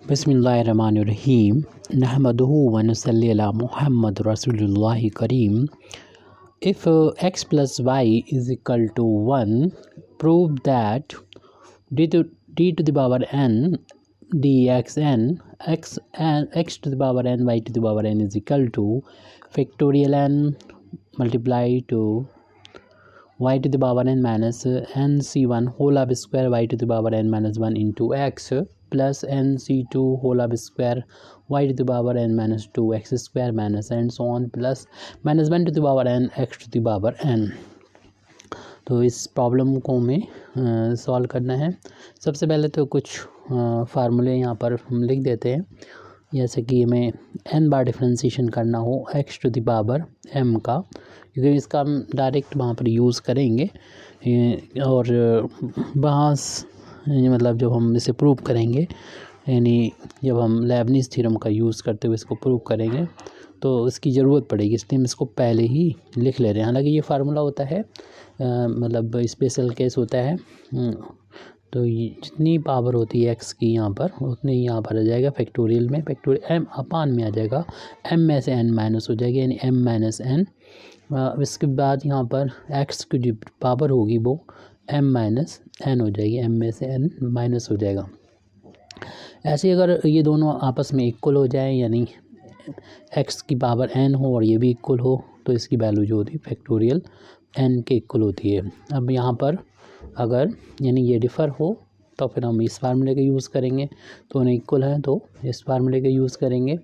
बिस्मिल्लाहिर्रहमानिर्रहीम नहमदुहु व नसल्ली अला मुहम्मद रसूलुल्लाहि करीम। If x plus y is equal to 1, prove that d to the power n dxn x to the power n y to the power n is equal to factorial n multiply to y to the power n minus nc1 whole of square y to the power n minus 1 into x plus nc2 whole of square y to the power n minus 2 x square minus and so on plus minus 1 to the power n x to the power n। तो इस problem को हमें solve करना है। सबसे पहले तो कुछ फार्मूले यहाँ पर हम लिख देते हैं, जैसे कि हमें n बार डिफ्रेंशिएशन करना हो x to the power m का, क्योंकि इसका हम डायरेक्ट वहाँ पर यूज़ करेंगे और वहाँ मतलब जब हम इसे प्रूव करेंगे, यानी जब हम लेबनिज़ थ्योरम का यूज़ करते हुए इसको प्रूव करेंगे तो इसकी ज़रूरत पड़ेगी, इसलिए हम इसको पहले ही लिख ले रहे हैं। हालांकि ये फार्मूला होता है मतलब स्पेशल केस होता है, तो जितनी पावर होती है एक्स की यहाँ पर उतनी यहाँ पर आ जाएगा फैक्टोरियल में, फैक्टोरियल एम अपान में आ जाएगा, एम में से एन माइनस हो जाएगी यानी एम माइनस एन। इसके बाद यहाँ पर एक्स की जो पावर होगी वो एम माइनस एन हो जाएगी, एम में से एन माइनस हो जाएगा। ऐसे अगर ये दोनों आपस में इक्वल हो जाए, यानी एक्स की पावर एन हो और ये भी इक्वल हो, तो इसकी वैल्यू जो होती है फैक्टोरियल एन के इक्वल होती है। अब यहाँ पर अगर यानी ये डिफ़र हो तो फिर हम इस फार्मूले का यूज़ करेंगे, तो उन्हें इक्वल है तो इस फार्मूले का यूज़ करेंगे।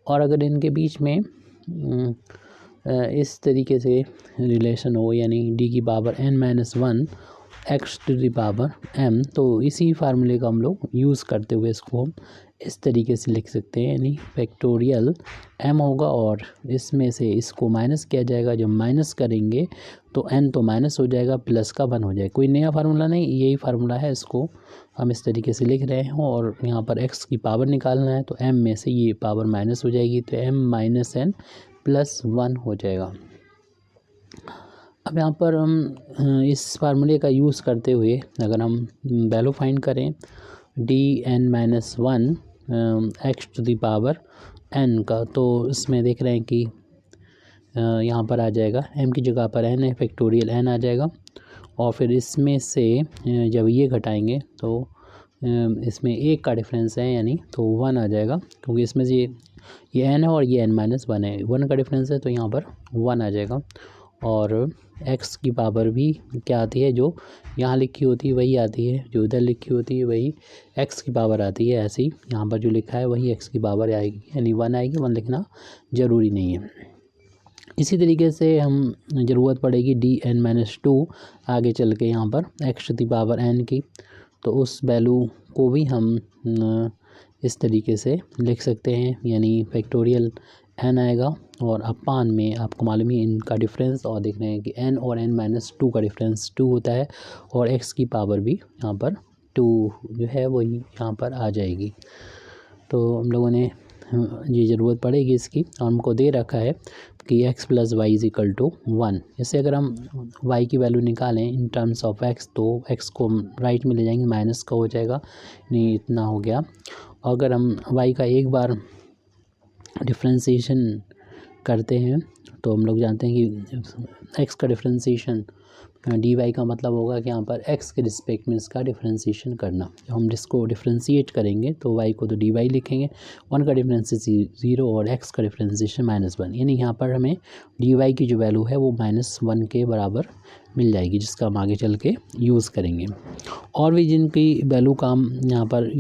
और अगर इनके बीच में इस तरीके से रिलेशन हो, यानी डी की power N minus 1 X to the power M, तो इसी फार्मूले का हम लोग यूज़ करते हुए इसको हम इस तरीके से लिख सकते हैं, यानी फैक्टोरियल एम होगा और इसमें से इसको माइनस किया जाएगा। जब माइनस करेंगे तो एन तो माइनस हो जाएगा, प्लस का 1 हो जाएगा। कोई नया फार्मूला नहीं, यही फार्मूला है, इसको हम इस तरीके से लिख रहे हैं। और यहाँ पर एक्स की पावर निकालना है तो एम में से ये पावर माइनस हो जाएगी, तो एम माइनस एन प्लस 1 हो जाएगा। अब यहाँ पर हम इस फार्मूले का यूज़ करते हुए अगर हम वैल्यू फाइंड करें D N minus 1 X to the power N का, तो इसमें देख रहे हैं कि यहाँ पर आ जाएगा एम की जगह पर एन है, फैक्टोरियल एन आ जाएगा। और फिर इसमें से जब ये घटाएंगे तो इसमें एक का डिफरेंस है, यानी तो 1 आ जाएगा, क्योंकि इसमें से ये एन है और ये एन माइनस 1 है, 1 का डिफरेंस है तो यहाँ पर 1 आ जाएगा। और एक्स की पावर भी क्या आती है, जो यहाँ लिखी होती है वही आती है, जो इधर लिखी होती है वही एक्स की पावर आती है। ऐसे ही यहाँ पर जो लिखा है वही एक्स की पावर आएगी, यानी 1 आएगी, 1 लिखना ज़रूरी नहीं है। इसी तरीके से हम ज़रूरत पड़ेगी डी एन माइनस 2 आगे चल के यहाँ पर X to the power N की, तो उस वैल्यू को भी हम इस तरीके से लिख सकते हैं, यानी फैक्टोरियल एन आएगा और अपान में आपको मालूम ही इनका डिफरेंस, और देख रहे हैं कि एन और एन माइनस 2 का डिफरेंस 2 होता है, और एक्स की पावर भी यहाँ पर 2 जो है वही यहाँ पर आ जाएगी। तो हम लोगों ने ये ज़रूरत पड़ेगी इसकी, और हमको दे रखा है कि x plus Y is equal to 1। जैसे अगर हम y की वैल्यू निकालें इन टर्म्स ऑफ x, तो x को राइट में ले जाएंगे, माइनस का हो जाएगा, नहीं इतना हो गया। अगर हम y का एक बार डिफ्रेंशिएशन करते हैं तो हम लोग जानते हैं कि x का डिफ्रेंशिएशन डी वाई का मतलब होगा कि यहाँ पर x के रिस्पेक्ट में इसका डिफ्रेंशिएशन करना। जब हम जिसको डिफ्रेंशिएट करेंगे तो y को तो डी वाई लिखेंगे, 1 का डिफ्रेंशिएशन 0 और x का डिफ्रेंशिएशन -1, यानी यहाँ पर हमें डी वाई की जो वैल्यू है वो -1 के बराबर मिल जाएगी, जिसका हम आगे चल के यूज़ करेंगे। और भी जिनकी वैल्यू का हम यहाँ पर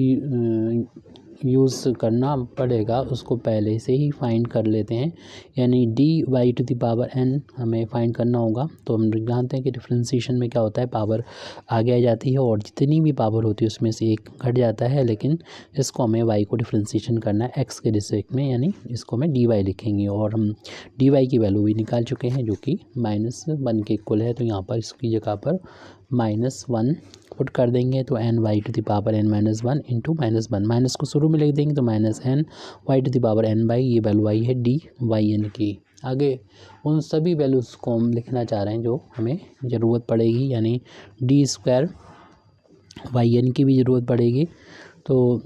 यूज़ करना पड़ेगा उसको पहले से ही फाइंड कर लेते हैं, यानी D Y to the power N हमें फाइंड करना होगा। तो हम जानते हैं कि डिफ्रेंशिएशन में क्या होता है, पावर आगे आ जाती है और जितनी भी पावर होती है उसमें से एक घट जाता है, लेकिन इसको हमें वाई को डिफ्रेंशिएशन करना है एक्स के रिस्पेक्ट में, यानी इसको हमें डी वाई लिखेंगे। और हम डी वाई की वैल्यू भी निकाल चुके हैं जो कि -1 के इक्वल है, तो यहाँ पर इसकी जगह पर -1 पुट कर देंगे, तो N Y to the power N minus 1 into -1, माइनस को शुरू में लिख देंगे तो minus N Y to the power N by, ये वैल्यू आई है डी वाई एन की। आगे उन सभी वैल्यूज़ को हम लिखना चाह रहे हैं जो हमें ज़रूरत पड़ेगी, यानी डी स्क्वायर वाई एन की भी ज़रूरत पड़ेगी। तो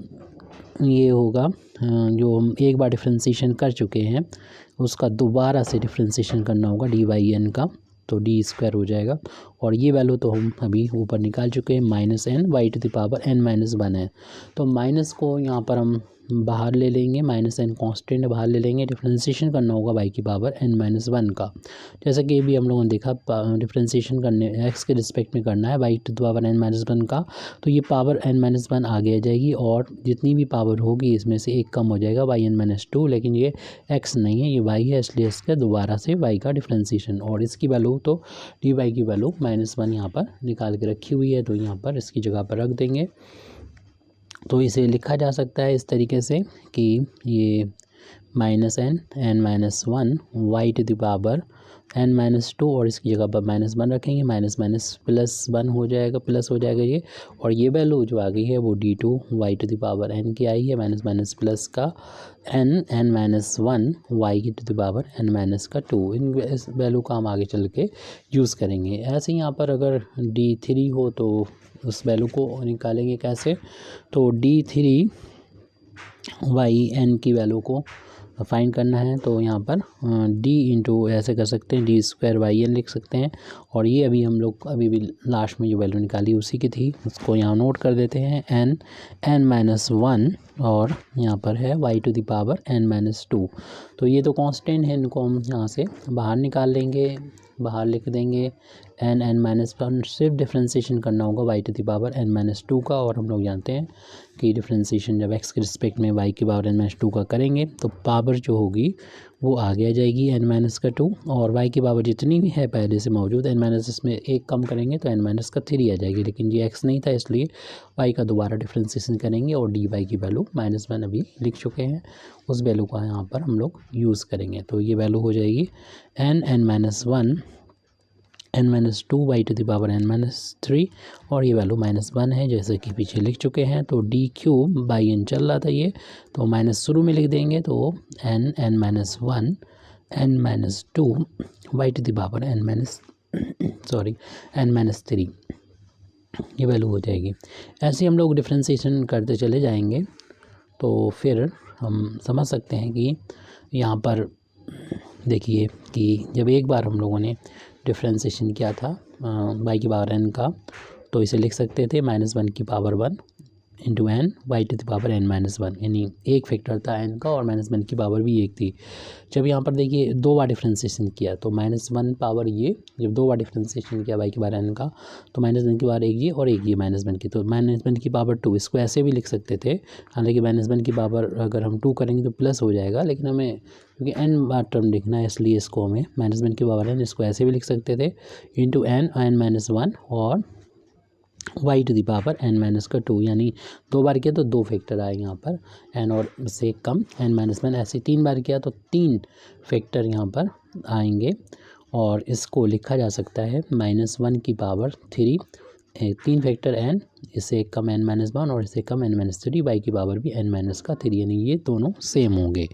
ये होगा जो हम एक बार डिफ्रेंशिएशन कर चुके हैं उसका दोबारा से डिफ्रेंशिएशन करना होगा डी बाई एन का, तो डी स्क्वायर हो जाएगा। और ये वैल्यू तो हम अभी ऊपर निकाल चुके हैं, minus N Y to the power N minus one है। तो माइनस को यहाँ पर हम बाहर ले लेंगे, माइनस एन कॉन्स्टेंट बाहर ले लेंगे, डिफ्रेंशिएशन करना होगा वाई की पावर एन माइनस वन का। जैसा कि भी हम लोगों ने देखा डिफ्रेंशिएशन करने एक्स के रिस्पेक्ट में करना है Y to the power N minus one का, तो ये पावर एन माइनस वन आगे आ जाएगी और जितनी भी पावर होगी इसमें से एक कम हो जाएगा वाई एन माइनस टू, लेकिन ये एक्स नहीं है, ये वाई है, इसलिए इसका दोबारा से वाई का डिफ्रेंशिएशन। और इसकी वैल्यू तो डी वाई की वैल्यू माइनस वन यहाँ पर निकाल के रखी हुई है, तो यहाँ पर इसकी जगह पर रख देंगे। तो इसे लिखा जा सकता है इस तरीके से कि ये minus N N minus one Y to the power N minus two, और इसकी जगह पर माइनस वन रखेंगे, माइनस माइनस प्लस वन हो जाएगा, प्लस हो जाएगा ये। और ये वैल्यू जो आ गई है वो D two Y to the power N की आई है, माइनस माइनस प्लस का N N minus one Y की two the power N minus का टू। इन इस वैल्यू का हम आगे चल के यूज़ करेंगे। ऐसे ही यहाँ पर अगर डी थ्री हो तो उस वैल्यू को निकालेंगे कैसे, तो डी थ्री वाई एन की वैल्यू को फाइंड करना है, तो यहाँ पर डी इंटू ऐसे कर सकते हैं डी स्क्वायर वाई एन लिख सकते हैं। और ये अभी हम लोग अभी भी लास्ट में जो वैल्यू निकाली उसी की थी, उसको यहाँ नोट कर देते हैं एन एन माइनस वन, और यहाँ पर है Y to the power N minus two. तो ये तो कांस्टेंट है, इनको हम यहाँ से बाहर निकाल लेंगे, बाहर लिख देंगे एन एन माइनस वन, सिर्फ डिफ्रेंशिएशन करना होगा Y to the power N minus two का। और हम लोग जानते हैं कि डिफ्रेंशिएशन जब एक्स के रिस्पेक्ट में वाई की पावर एन माइनस टू का करेंगे तो पावर जो होगी वो आगे आ जाएगी एन माइनस का टू, और वाई की पावर जितनी भी है पहले से मौजूद एन माइनस इसमें एक कम करेंगे तो एन माइनस का थ्री आ जाएगी, लेकिन ये एक्स नहीं था इसलिए वाई का दोबारा डिफ्रेंशिएशन करेंगे और डी वाई की वैल्यू माइनस वन अभी लिख चुके हैं, उस वैल्यू का यहाँ पर हम लोग यूज़ करेंगे। तो ये वैल्यू हो जाएगी N N minus one N minus two Y to the power N minus three, और ये वैल्यू माइनस वन है जैसे कि पीछे लिख चुके हैं। तो डी क्यूब बाई एन चल रहा था ये, तो माइनस शुरू में लिख देंगे, तो N N minus one N minus two Y to the power N minus N minus three, ये वैल्यू हो जाएगी। ऐसे हम लोग डिफ्रेंशिएशन करते चले जाएंगे तो फिर हम समझ सकते हैं कि यहाँ पर देखिए कि जब एक बार हम लोगों ने डिफ्रेंशिएशन किया था वाई की पावर एन का, तो इसे लिख सकते थे माइनस वन की power one into N Y to the power N minus one, यानी एक फैक्टर था एन का और माइनस वन की पावर भी एक थी। जब यहाँ पर देखिए दो बार डिफ्रेंशिएशन किया तो माइनस वन पावर ये, जब दो बार डिफ्रेंशिएशन किया वाई की पावर एन का तो माइनस वन की पावर एक ये और एक ये माइनस वन की, तो माइनस वन की पावर टू, इसको ऐसे भी लिख सकते थे। हालांकि माइनस वन की पावर अगर हम टू करेंगे तो प्लस हो जाएगा, लेकिन हमें क्योंकि एन बार टर्म लिखना है इसलिए इसको हमें माइनस वन की पावर एन, इसको ऐसे भी लिख सकते थे into N N minus one और Y to the power N minus का टू, यानी दो बार किया तो दो फैक्टर आए यहाँ पर एन और से कम एन माइनस वन, ऐसे तीन बार किया तो तीन फैक्टर यहाँ पर आएंगे। और इसको लिखा जा सकता है माइनस वन की पावर थ्री, तीन फैक्टर एन, इससे एक कम एन माइनस वन और इससे कम एन माइनस थ्री, वाई की पावर भी एन माइनस का थ्री, यानी ये दोनों सेम होंगे।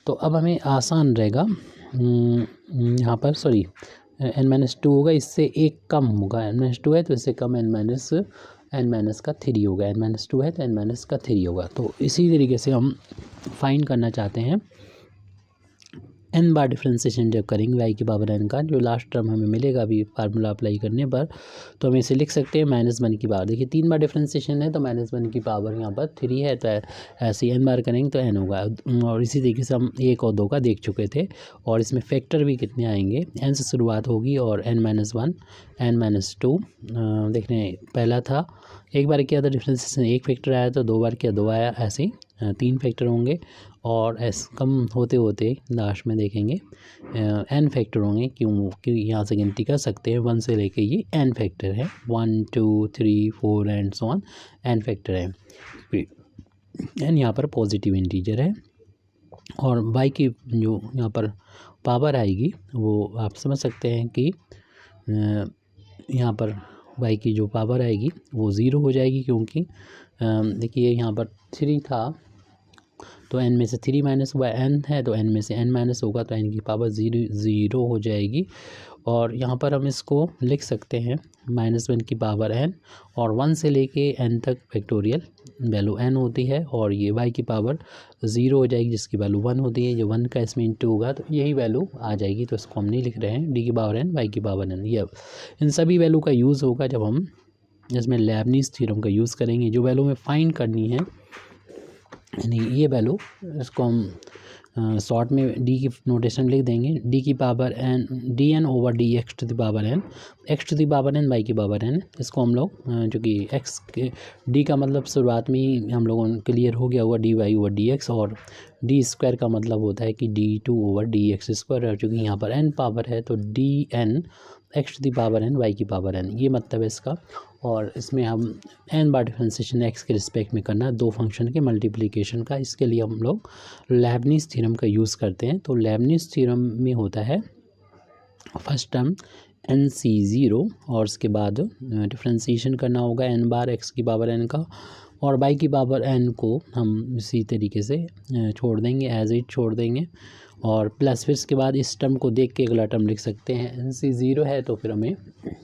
तो अब हमें आसान रहेगा यहाँ पर, सॉरी एन माइनस टू होगा, इससे एक कम होगा, एन माइनस टू है तो इससे कम एन माइनस का थ्री होगा, एन माइनस टू है तो एन माइनस का थ्री होगा। तो इसी तरीके से हम फाइंड करना चाहते हैं एन बार डिफ्रेंशिएशन जब करेंगे वाई की पावर एन का, जो लास्ट टर्म हमें मिलेगा अभी फार्मूला अप्लाई करने पर, तो हम इसे लिख सकते हैं माइनस वन की पावर। देखिए तीन बार डिफ्रेंशिएशन है तो माइनस वन की पावर यहाँ पर थ्री है, तो ऐसे एन बार करेंगे तो एन होगा। और इसी तरीके से हम एक और दो का देख चुके थे, और इसमें फैक्टर भी कितने आएंगे, एन से शुरुआत होगी और N minus one N minus two, देखने पहला था एक बार किया था डिफ्रेंशिएशन एक फैक्टर आया, तो दो बार किया दो आया, ऐसे तीन फैक्टर होंगे। और कम होते होते लास्ट में देखेंगे एन फैक्टर होंगे, क्योंकि यहाँ से गिनती कर सकते हैं वन से लेके ये एन फैक्टर है, 1 2 3 4 and so on, N factor है। एन यहाँ पर पॉजिटिव इंटीजर है, और वाई की जो यहाँ पर पावर आएगी वो आप समझ सकते हैं कि यहाँ पर वाई की जो पावर आएगी वो ज़ीरो हो जाएगी, क्योंकि देखिए यहाँ पर थ्री था तो n में से 3 माइनस हुआ n है, तो n में से n माइनस होगा तो n की पावर 0 हो जाएगी। और यहाँ पर हम इसको लिख सकते हैं -1 की पावर n, और 1 से लेके n तक फैक्टोरियल वैल्यू n होती है, और ये y की पावर 0 हो जाएगी जिसकी वैल्यू 1 होती है। जो 1 का इसमें इंटू होगा तो यही वैल्यू आ जाएगी, तो इसको हम नहीं लिख रहे हैं d की पावर n y की पावर n। ये इन सभी वैल्यू का यूज़ होगा जब हम इसमें लेबनीज़ थ्योरम का यूज़ करेंगे। जो वैल्यू में फाइंड करनी है, यानी ये वैल्यू, इसको हम शॉर्ट में डी की नोटेशन लिख देंगे, डी की power n D N over D X to the power n, X to the power n Y की पावर n। इसको हम लोग जो कि एक्स के डी का मतलब शुरुआत में ही हम लोगों को क्लियर हो गया हुआ D Y over D X, और डी स्क्वायर का मतलब होता है कि d2 over D x square, और चूँकि यहाँ पर n पावर है तो D N X to the power n Y की पावर n, ये मतलब है इसका। और इसमें हम n बार डिफरेंशिएशन x के रिस्पेक्ट में करना है दो फंक्शन के मल्टीप्लिकेशन का, इसके लिए हम लोग लेबनीज़ थ्योरम का यूज़ करते हैं। तो लेबनीज़ थ्योरम में होता है फर्स्ट टर्म NC0, और उसके बाद डिफरेंशिएशन करना होगा n बार x की पावर n का, और y की पावर n को हम इसी तरीके से छोड़ देंगे, एज इट छोड़ देंगे, और प्लस फिर इसके बाद इस टर्म को देख के अगला टर्म लिख सकते हैं। NC0 है तो फिर हमें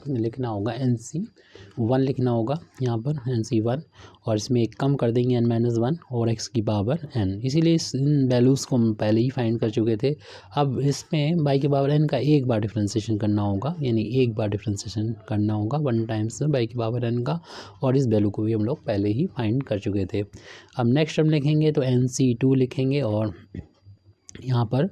लिखना होगा NC1 लिखना होगा यहाँ पर NC1, और इसमें एक कम कर देंगे n-1 और x की पावर n। इसीलिए इन वैल्यूज़ को हम पहले ही फाइंड कर चुके थे। अब इसमें y की पावर n का एक बार डिफरेंशिएशन करना होगा, यानी एक बार डिफरेंशिएशन करना होगा 1 टाइम्स y की पावर n का, और इस वैल्यू को भी हम लोग पहले ही फाइंड कर चुके थे। अब नेक्स्ट टर्म लिखेंगे तो NC2 लिखेंगे, और यहाँ पर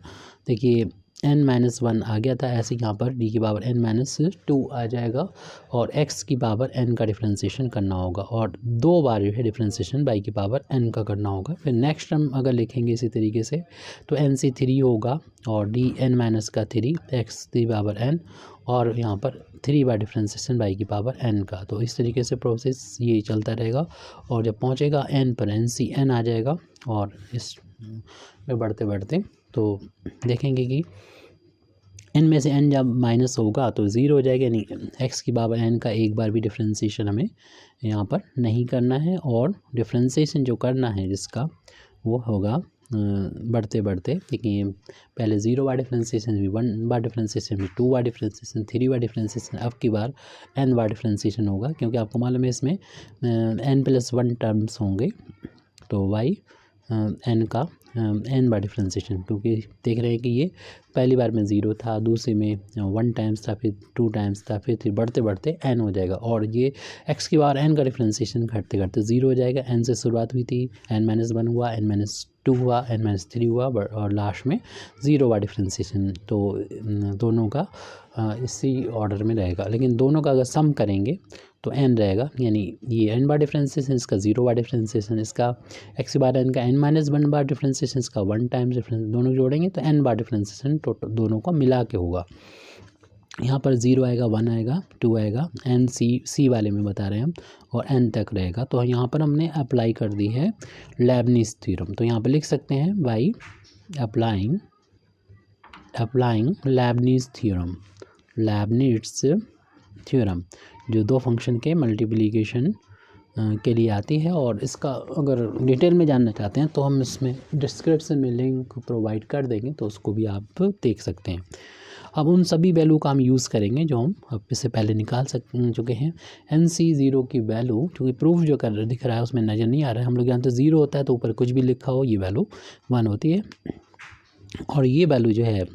देखिए n-1 आ गया था, ऐसे यहाँ पर d की पावर n-2 आ जाएगा, और x की पावर n का डिफरेंशिएशन करना होगा, और दो बार जो है डिफरेंशिएशन y की पावर n का करना होगा। फिर नेक्स्ट टर्म अगर लिखेंगे इसी तरीके से तो NC3 होगा, और dn-3 x की पावर n, और यहाँ पर 3 बार डिफरेंशिएशन y की पावर n का। तो इस तरीके से प्रोसेस ये चलता रहेगा, और जब पहुँचेगा n पर NCn आ जाएगा, और इस में बढ़ते बढ़ते तो देखेंगे कि n में से n जब माइनस होगा तो 0 हो जाएगा, यानी x की पावर n का एक बार भी डिफरेंशिएशन हमें यहाँ पर नहीं करना है, और डिफरेंशिएशन जो करना है जिसका वो होगा बढ़ते बढ़ते, देखिए पहले 0 बार डिफरेंशिएशन, भी 1 बार डिफरेंशिएशन, भी 2 बार डिफरेंशिएशन, 3 बार डिफरेंशिएशन, अब की बार n बार डिफरेंशिएशन होगा, क्योंकि आपको मालूम है इसमें n+1 टर्म्स होंगे, तो y n का n बार डिफरेंशिएशन, क्योंकि देख रहे हैं कि ये पहली बार में 0 था, दूसरे में 1 टाइम्स था, फिर 2 टाइम्स था, फिर बढ़ते बढ़ते n हो जाएगा, और ये x की बार n का डिफरेंशिएशन घटते घटते 0 हो जाएगा। n से शुरुआत हुई थी, n-1 हुआ, n-2 हुआ, n-3 हुआ, और लास्ट में 0 बार डिफरेंशिएशन। तो दोनों का इसी ऑर्डर में रहेगा, लेकिन दोनों का अगर सम करेंगे तो n रहेगा, यानी ये n बार डिफरेंशिएशन, इसका 0 बार डिफरेंशिएशन, इसका x की बार n का n-1 बार डिफरेंशिएशन, इसका 1 टाइम्स डिफरेंस, दोनों जोड़ेंगे तो n बार डिफरेंशिएशन टोटल दोनों का मिला के होगा। यहाँ पर 0 आएगा, 1 आएगा, 2 आएगा, NC वाले में बता रहे हैं हम, और n तक रहेगा। तो यहाँ पर हमने अप्लाई कर दी है लेबनीज़ थ्योरम। तो यहाँ पर लिख सकते हैं बाई अप्लाइंग लेबनीज़ थ्योरम, जो दो फंक्शन के मल्टीप्लिकेशन के लिए आती है। और इसका अगर डिटेल में जानना चाहते हैं तो हम इसमें डिस्क्रिप्शन में लिंक प्रोवाइड कर देंगे, तो उसको भी आप देख सकते हैं। अब उन सभी वैल्यू का हम यूज़ करेंगे जो हम अब इससे पहले निकाल चुके हैं। NC0 की वैल्यू, क्योंकि प्रूफ जो कर दिख रहा है उसमें नज़र नहीं आ रहा है, हम लोग जानते हैं 0 होता है तो ऊपर कुछ भी लिखा हो, ये वैल्यू 1 होती है, और ये वैल्यू जो है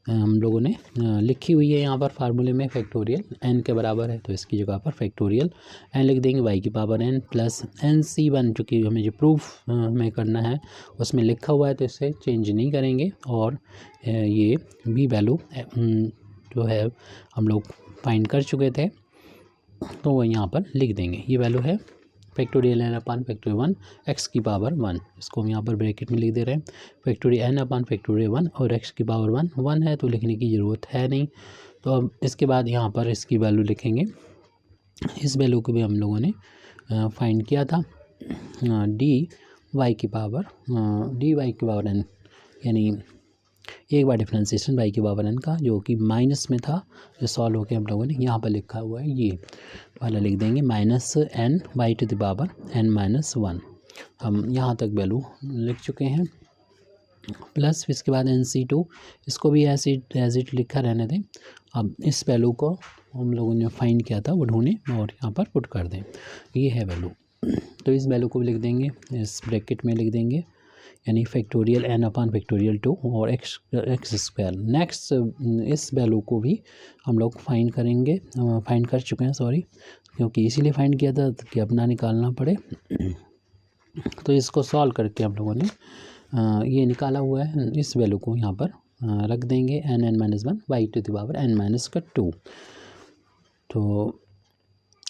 हम लोगों ने लिखी हुई है यहाँ पर फार्मूले में, फैक्टोरियल n के बराबर है, तो इसकी जगह पर फैक्टोरियल n लिख देंगे, y की पावर n प्लस NC1, जो कि हमें जो प्रूफ में करना है उसमें लिखा हुआ है तो इसे चेंज नहीं करेंगे, और ये भी वैल्यू जो है हम लोग फाइंड कर चुके थे तो वो यहाँ पर लिख देंगे। ये वैल्यू है फैक्टोरियल n अपान फैक्टोरियल 1 x की पावर 1, इसको हम यहाँ पर ब्रैकेट में लिख दे रहे हैं, फैक्टोरियल n अपान फैक्टोरियल 1, और x की पावर 1 है तो लिखने की ज़रूरत है नहीं। तो अब इसके बाद यहाँ पर इसकी वैल्यू लिखेंगे, इस वैल्यू को भी हम लोगों ने फाइंड किया था, dy की पावर n, यानी एक बार डिफरेंशिएशन y की पावर n का, जो कि माइनस में था, जो सॉल्व होकर हम लोगों ने यहाँ पर लिखा हुआ है, ये वाला लिख देंगे -n y to the power n-1। हम यहाँ तक वैल्यू लिख चुके हैं। प्लस फिर इसके बाद NC2, इसको भी एज इट लिखा रहने दें। अब इस वैल्यू को हम लोगों ने फाइंड किया था वो ढूंढें और यहाँ पर पुट कर दें, ये है वैल्यू। तो इस वैल्यू को भी लिख देंगे, इस ब्रैकेट में लिख देंगे, यानी फैक्टोरियल n अपान फैक्टोरियल 2 और एक्स स्क्वायर। नेक्स्ट इस वैल्यू को भी हम लोग फाइंड करेंगे, फाइंड कर चुके हैं सॉरी, क्योंकि इसीलिए फाइंड किया था कि अपना निकालना पड़े। तो इसको सॉल्व करके हम लोगों ने ये निकाला हुआ है, इस वैल्यू को यहाँ पर रख देंगे n(n-1) y to the power n-2। तो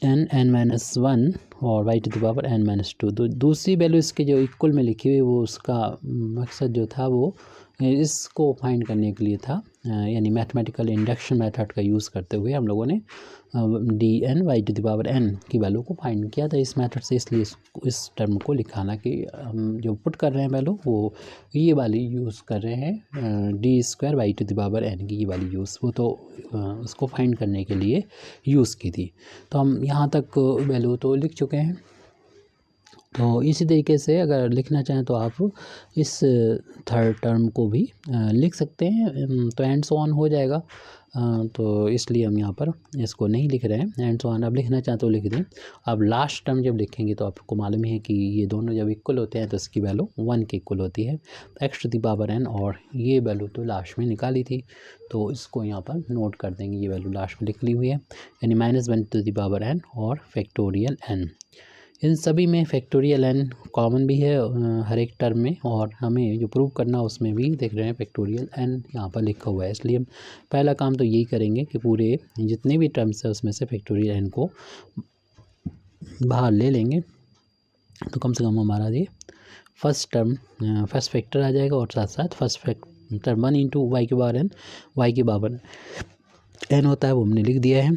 n(n-1) और y to the power n-2, तो दूसरी वैल्यू इसके जो इक्वल में लिखी हुई वो उसका मकसद जो था वो इसको फाइंड करने के लिए था, यानी मैथमेटिकल इंडक्शन मेथड का यूज़ करते हुए हम लोगों ने dn y to the power n की वैल्यू को फाइंड किया था इस मेथड से। इसलिए इस टर्म को लिखाना कि हम जो पुट कर रहे हैं वैल्यू वो ये वाली यूज़ कर रहे हैं, d² y to the power n की ये वाली यूज़, वो तो उसको फाइंड करने के लिए यूज़ की थी। तो हम यहाँ तक वैल्यू तो लिख चुके हैं। तो इसी तरीके से अगर लिखना चाहें तो आप इस थर्ड टर्म को भी लिख सकते हैं, तो एंड सो ऑन हो जाएगा। तो इसलिए हम यहाँ पर इसको नहीं लिख रहे हैं, एंड सो ऑन। आप लिखना चाहें तो लिख दें। अब लास्ट टर्म जब लिखेंगे तो आपको मालूम है कि ये दोनों जब इक्वल होते हैं तो इसकी वैल्यू 1 के इक्वल होती है, X to the power n, और ये वैल्यू तो लास्ट में निकाली थी, तो इसको यहाँ पर नोट कर देंगे, ये वैल्यू लास्ट में लिख ली हुई है, यानी -1 टू द पावर n और फैक्टोरियल n। इन सभी में फैक्टोरियल n कॉमन भी है हर एक टर्म में, और हमें जो प्रूव करना उसमें भी देख रहे हैं फैक्टोरियल n यहाँ पर लिखा हुआ है। इसलिए हम पहला काम तो यही करेंगे कि पूरे जितने भी टर्म्स है उसमें से फैक्टोरियल n को बाहर ले लेंगे, तो कम से कम हमारा ये फर्स्ट टर्म फर्स्ट फैक्टर आ जाएगा, और साथ साथ फर्स्ट फैक्टर 1 इंटू y के पावर n, y के पावर n होता है वो हमने लिख दिया है।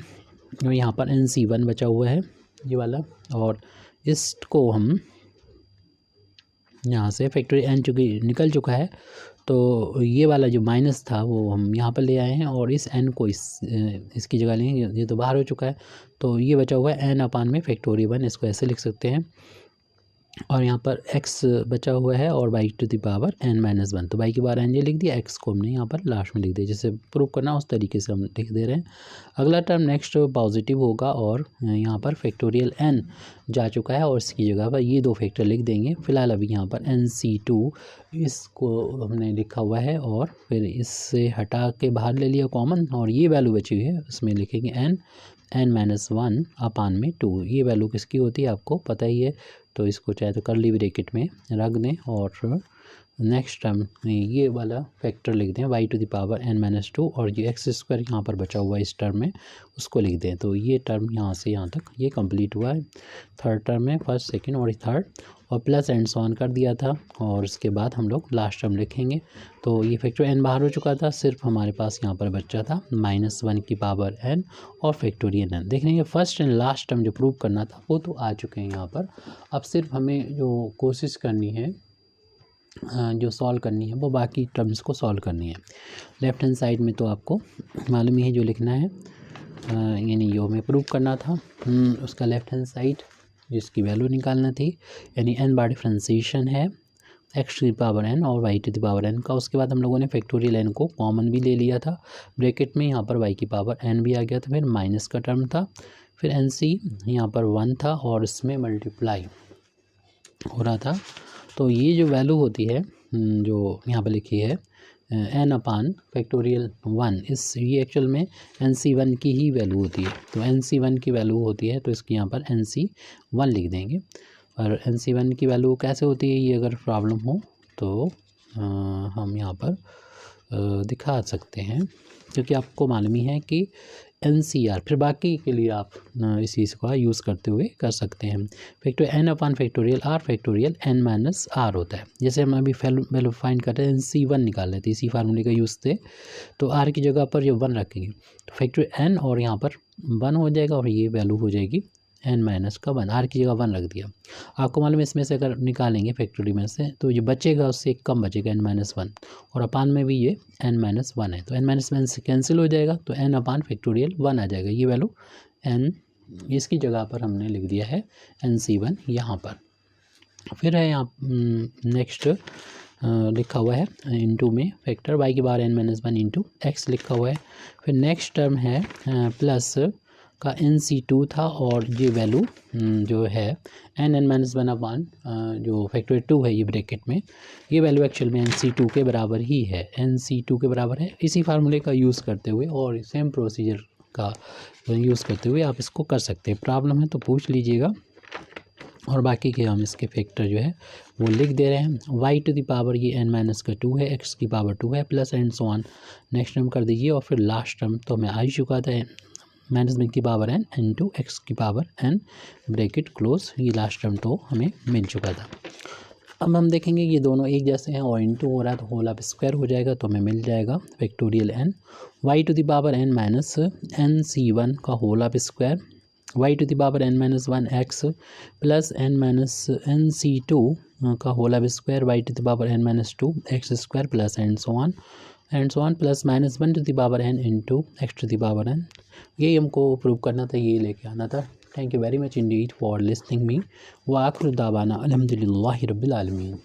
और यहाँ पर NC1 बचा हुआ है ये वाला, और इसको हम यहाँ से फैक्टरी n चूँकि निकल चुका है तो ये वाला जो माइनस था वो हम यहाँ पर ले आए हैं, और इस n को इसकी जगह लेंगे, ये तो बाहर हो चुका है, तो ये बचा हुआ है n अपान में फैक्टोरियल 1, इसको ऐसे लिख सकते हैं। और यहाँ पर x बचा हुआ है और y to the power n-1, तो y की बार n ये लिख दिया, x को हमने यहाँ पर लास्ट में लिख दिया, जैसे प्रूव करना उस तरीके से हम लिख दे रहे हैं। अगला टर्म नेक्स्ट पॉजिटिव होगा, और यहाँ पर फैक्टोरियल n जा चुका है और इसकी जगह पर ये दो फैक्टर लिख देंगे। फिलहाल अभी यहाँ पर NC2 इसको हमने लिखा हुआ है, और फिर इससे हटा के बाहर ले लिया कॉमन, और ये वैल्यू बची हुई है उसमें लिखेंगे n-1 अपान में 2। ये वैल्यू किसकी होती है आपको पता ही है, तो इसको चाहे तो कर्ली ब्रैकेट में रख दें, और नेक्स्ट टर्म में ये वाला फैक्टर लिख दें y to the power n-2, और ये x² यहाँ पर बचा हुआ है इस टर्म में उसको लिख दें। तो ये टर्म यहाँ से यहाँ तक ये कंप्लीट हुआ है, थर्ड टर्म में फर्स्ट सेकंड और थर्ड, और प्लस एंड सो ऑन कर दिया था, और उसके बाद हम लोग लास्ट टर्म लिखेंगे। तो ये फैक्टर n बाहर हो चुका था, सिर्फ हमारे पास यहाँ पर बचा था -1 की पावर n और फैक्टोरियल n। देख लेंगे फर्स्ट एंड लास्ट टर्म जो प्रूव करना था वो तो आ चुके हैं यहाँ पर। अब सिर्फ हमें जो कोशिश करनी है, जो सॉल्व करनी है, वो बाकी टर्म्स को सॉल्व करनी है। लेफ्ट हैंड साइड में तो आपको मालूम ही है जो लिखना है, यानी जो हमें प्रूव करना था उसका लेफ्ट हैंड साइड जिसकी वैल्यू निकालना थी, यानी n बार डिफ्रेंसिएशन है x to the power n और y to the power n का। उसके बाद हम लोगों ने फैक्टोरियल n को कॉमन भी ले लिया था ब्रैकेट में, यहाँ पर y की पावर n भी आ गया था, फिर माइनस का टर्म था, फिर NC यहाँ पर 1 था और इसमें मल्टीप्लाई हो रहा था। तो ये जो वैल्यू होती है जो यहाँ पर लिखी है n अपान फैक्टोरियल 1, इस ये एक्चुअल में NC1 की ही वैल्यू होती है। तो NC1 की वैल्यू होती है तो इसकी यहाँ पर NC1 लिख देंगे। और NC1 की वैल्यू कैसे होती है ये अगर प्रॉब्लम हो तो हम यहाँ पर दिखा सकते हैं, क्योंकि आपको मालूम ही है कि NCR, फिर बाकी के लिए आप इस चीज़ का यूज़ करते हुए कर सकते हैं। फैक्टर n अपान फैक्टोरियल r फैक्टोरियल n-r होता है। जैसे हम अभी वैल्यू फाइंड कर रहे हैं NC1 निकाल लेते हैं, इसी फार्मूले का यूज़ से, तो r की जगह पर जो 1 रखेंगे तो फैक्टर n और यहाँ पर 1 हो जाएगा, और ये वैल्यू हो जाएगी n-1, r की जगह 1 रख दिया। आपको मालूम है इसमें से अगर निकालेंगे फैक्टोरी में से तो ये बचेगा उससे एक कम बचेगा n-1, और अपान में भी ये n-1 है, तो n-1 से कैंसिल हो जाएगा, तो n अपान फैक्टोरियल 1 आ जाएगा। ये वैल्यू n इसकी जगह पर हमने लिख दिया है NC1 यहाँ पर। फिर है यहाँ नेक्स्ट लिखा हुआ है इनटू में फैक्टर y की power n minus 1 into x लिखा हुआ है। फिर नेक्स्ट टर्म है प्लस का NC2 था और ये वैल्यू जो है n माइनस 1/1 जो फैक्टर 2 है ये ब्रैकेट में, ये वैल्यू एक्चुअल में NC2 के बराबर ही है, NC2 के बराबर है। इसी फार्मूले का यूज़ करते हुए और सेम प्रोसीजर का यूज़ करते हुए आप इसको कर सकते हैं। प्रॉब्लम है तो पूछ लीजिएगा, और बाकी के हम इसके फैक्टर जो है वो लिख दे रहे हैं। y टू द पावर ये n माइनस का 2 है, x की पावर 2 है, plus and so on next term कर दीजिए। और फिर लास्ट टर्म तो हमें आ ही चुका था, माइनस b की पावर n इंटू एक्स की पावर n ब्रैकेट क्लोज, ये लास्ट टर्म तो हमें मिल चुका था। अब हम देखेंगे ये दोनों एक जैसे हैं और इंटू हो रहा है तो होल ऑफ स्क्वायर हो जाएगा, तो हमें मिल जाएगा factorial n y to the power n minus NC1 का whole of square, y to the power n minus 1 x plus n minus NC2 का whole of square y to the power n minus 2 X square plus and so on plus minus 1 to the power n into X to the power n। यही हमको prove करना था, ये लेके आना था। Thank you very much Indeed for listening me. व आखिर दावाना अल्हम्दुलिल्लाहि रब्बिल आलमीन।